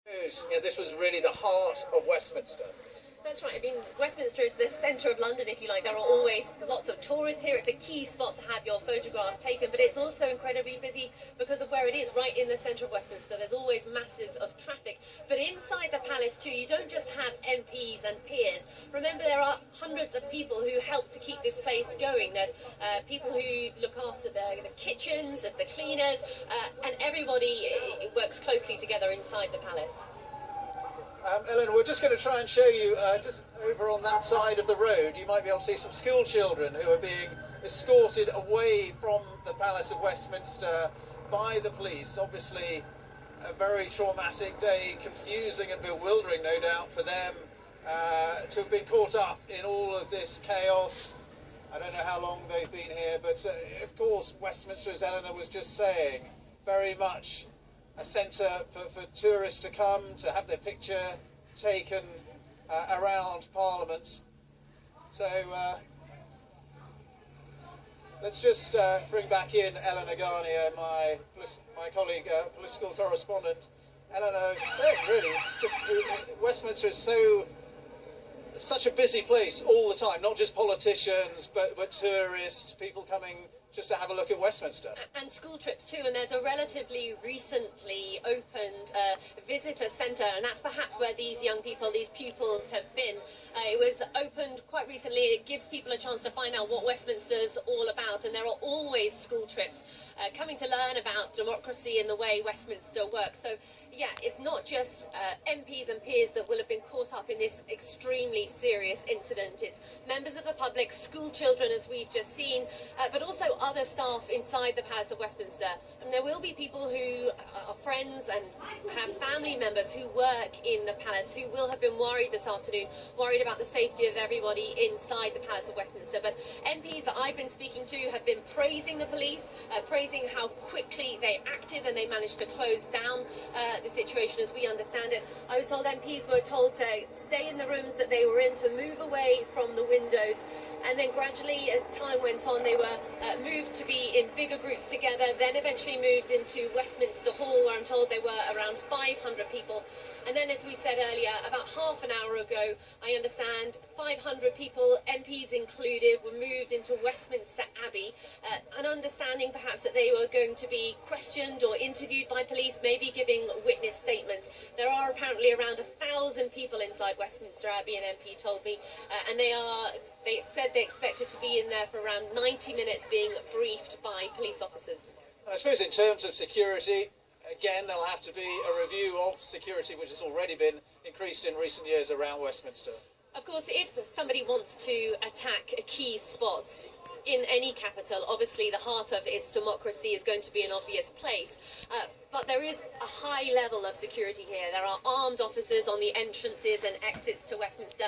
Yeah, this was really the heart of Westminster. That's right. I mean, Westminster is the centre of London, if you like. There are always lots of tourists here. It's a key spot to have your photograph taken, but it's also incredibly busy because of where it is, right in the centre of Westminster. There's always masses of traffic. But inside the palace, too, you don't just have MPs and peers. Remember, there are hundreds of people who help to keep this place going. There's people who look after the kitchens, the cleaners, and everybody works closely together inside the palace. Ellen, we're just going to try and show you, just over on that side of the road, you might be able to see some school children who are being escorted away from the Palace of Westminster by the police. Obviously, a very traumatic day, confusing and bewildering, no doubt, for them to have been caught up in all of this chaos. I don't know how long they've been here, but of course, Westminster, as Eleanor was just saying, very much a centre for tourists to come, to have their picture taken around Parliament. So let's just bring back in Eleanor Garnier, my colleague, political correspondent. Eleanor, really, it's just, Westminster is such a busy place all the time, not just politicians, but tourists, people coming just to have a look at Westminster. And school trips too, and there's a relatively recently opened visitor centre, and that's perhaps where these young people, these pupils have been. It was opened quite recently. It gives people a chance to find out what Westminster's all about, and there are always school trips coming to learn about democracy and the way Westminster works. So yeah, it's not just MPs and peers that will have been caught up in this extremely serious incident. It's members of the public, school children, as we've just seen, but also other staff inside the Palace of Westminster. And there will be people who are friends and have family members who work in the palace who will have been worried this afternoon, worried about the safety of everybody inside the Palace of Westminster. But MPs that I've been speaking to have been praising the police, praising how quickly they acted and they managed to close down the situation as we understand it. I was told MPs were told to stay in the rooms that they were in, to move away from the windows, and then gradually, as time went on, they were moved to be in bigger groups together, then eventually moved into Westminster Hall, where I'm told there were around 500 people. And then, as we said earlier, about half an hour ago, I understand 500 people, MPs included, were moved into Westminster Abbey, an understanding perhaps that they were going to be questioned or interviewed by police, maybe giving witness statements. There are apparently around 1,000 people inside Westminster Abbey, an MP told me, and they said they expected to be in there for around 90 minutes being briefed by police officers. I suppose in terms of security, again, there'll have to be a review of security, which has already been increased in recent years around Westminster. Of course, if somebody wants to attack a key spot in any capital, obviously the heart of its democracy is going to be an obvious place. But there is a high level of security here. There are armed officers on the entrances and exits to Westminster.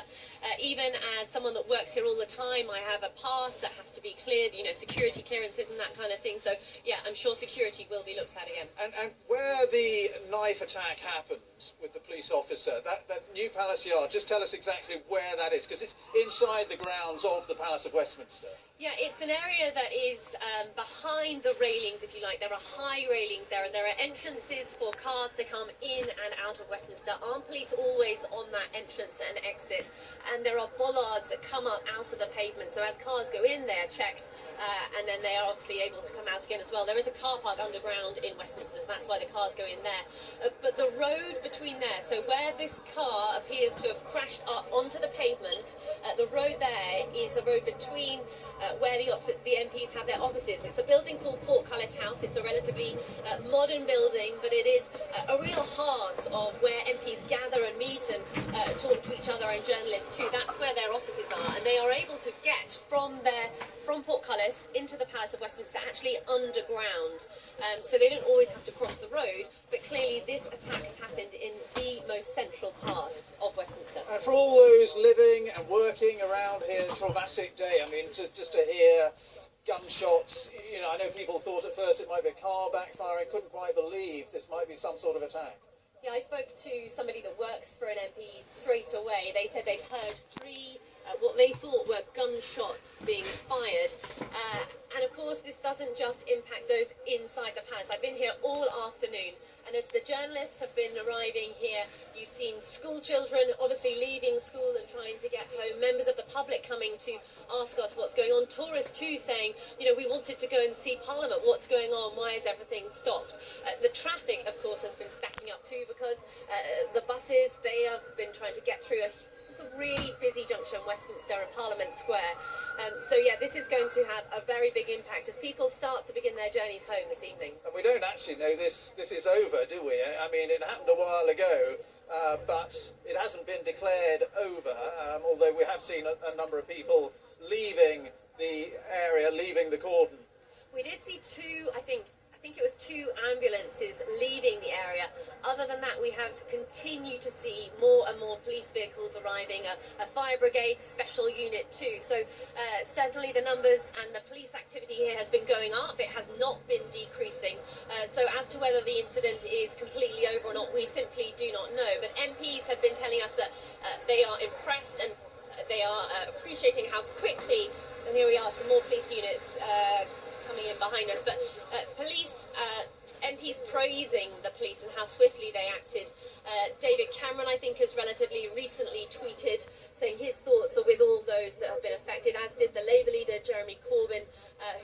Even as someone that works here all the time, I have a pass that has to be cleared, you know, security clearances and that kind of thing. So, yeah, I'm sure security will be looked at again. And where the knife attack happened with the police officer, that New Palace Yard, just tell us exactly where that is, because it's inside the grounds of the Palace of Westminster. Yeah, it's an area that is behind the railings, if you like. There are high railings there, and there are entrances for cars to come in and out of Westminster. Armed police always on that entrance and exit, and there are bollards that come up out of the pavement. So as cars go in, they are checked, and then they are obviously able to come out again as well. There is a car park underground in Westminster, so that's why the cars go in there. But the road between there, so where this car appears to have crashed up onto the pavement, the road there is a road between where the MPs have their offices. It's a building called Portcullis House. It's a relatively modern building, but it is a real heart of where MPs gather and meet and talk to each other, and journalists too. That's where their offices are, and they are able to get from Portcullis into the Palace of Westminster actually underground. So they don't always have to cross the road, but clearly this attack has happened in the most central part of Westminster. And for all those living and working around here, traumatic day. I mean, just to hear gunshots, you know, I know people thought at first it might be a car backfiring, couldn't quite believe this might be some sort of attack. Yeah, I spoke to somebody that works for an MP straight away. They said they'd heard 3 what they thought were gunshots being fired. And of course, this doesn't just impact those inside the palace. I've been here all afternoon, and as the journalists have been arriving here, you've seen school children obviously leaving school and trying to get home, members of the public coming to ask us what's going on, tourists too saying, you know, we wanted to go and see Parliament, what's going on, why is everything stopped? The traffic, of course, has been stacking up too, because the buses, they have been trying to get through a really busy junction, Westminster and Parliament Square. So yeah, this is going to have a very big impact as people start to begin their journeys home this evening. And we don't actually know this is over, do we? I mean, it happened a while ago, but it hasn't been declared over, although we have seen a number of people leaving the area, leaving the cordon. We did see two, I think it was two ambulances leaving the area. Other than that, we have continued to see more and more police vehicles arriving, a fire brigade special unit too. So certainly the numbers and the police activity here has been going up. It has not been decreasing. So as to whether the incident is completely over or not, we simply do not know. But MPs have been telling us that they are impressed and they are appreciating how quickly, and here we are, some more police units coming in behind us, but MPs praising the police and how swiftly they acted. David Cameron, I think, has relatively recently tweeted saying his thoughts are with all those that have been affected, as did the Labour leader Jeremy Corbyn,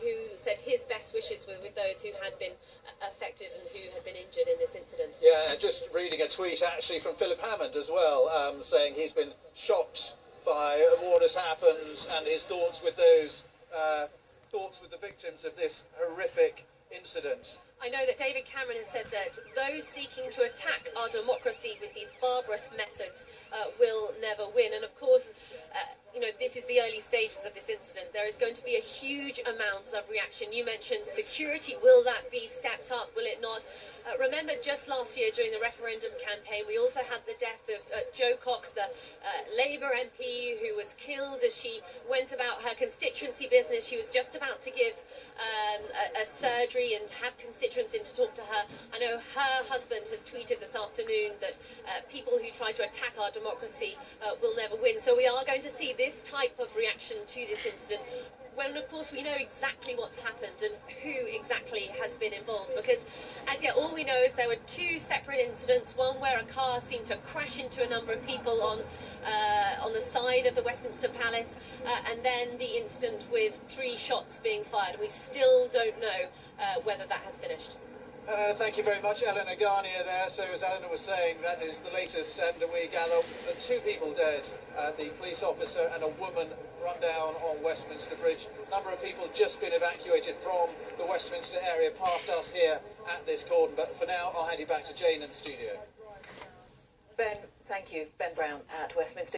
who said his best wishes were with those who had been affected and who had been injured in this incident. Yeah, and just reading a tweet actually from Philip Hammond as well, saying he's been shocked by what has happened and his thoughts with those with the victims of this horrific incident. I know that David Cameron has said that those seeking to attack our democracy with these barbarous methods will never win. And of course, you know, this is the early stages of this incident. There is going to be a huge amount of reaction. You mentioned security. Will that be stepped up? Will it not? Remember, just last year during the referendum campaign, we also had the death of Jo Cox, the Labour MP who was killed as she went about her constituency business. She was just about to give a surgery and have constituents in to talk to her. I know her husband has tweeted this afternoon that people who try to attack our democracy will never win. So we are going to see this type of reaction to this incident, when of course we know exactly what's happened and who exactly has been involved, because as yet all we know is there were two separate incidents, one where a car seemed to crash into a number of people on the side of the Westminster Palace, and then the incident with 3 shots being fired. We still don't know whether that has finished. Eleanor, thank you very much. Eleanor Garnier there. So as Eleanor was saying, that is the latest, and we gather 2 people dead, the police officer and a woman run down on Westminster Bridge. A number of people just been evacuated from the Westminster area past us here at this cordon. But for now, I'll hand you back to Jane in the studio. Ben, thank you. Ben Brown at Westminster.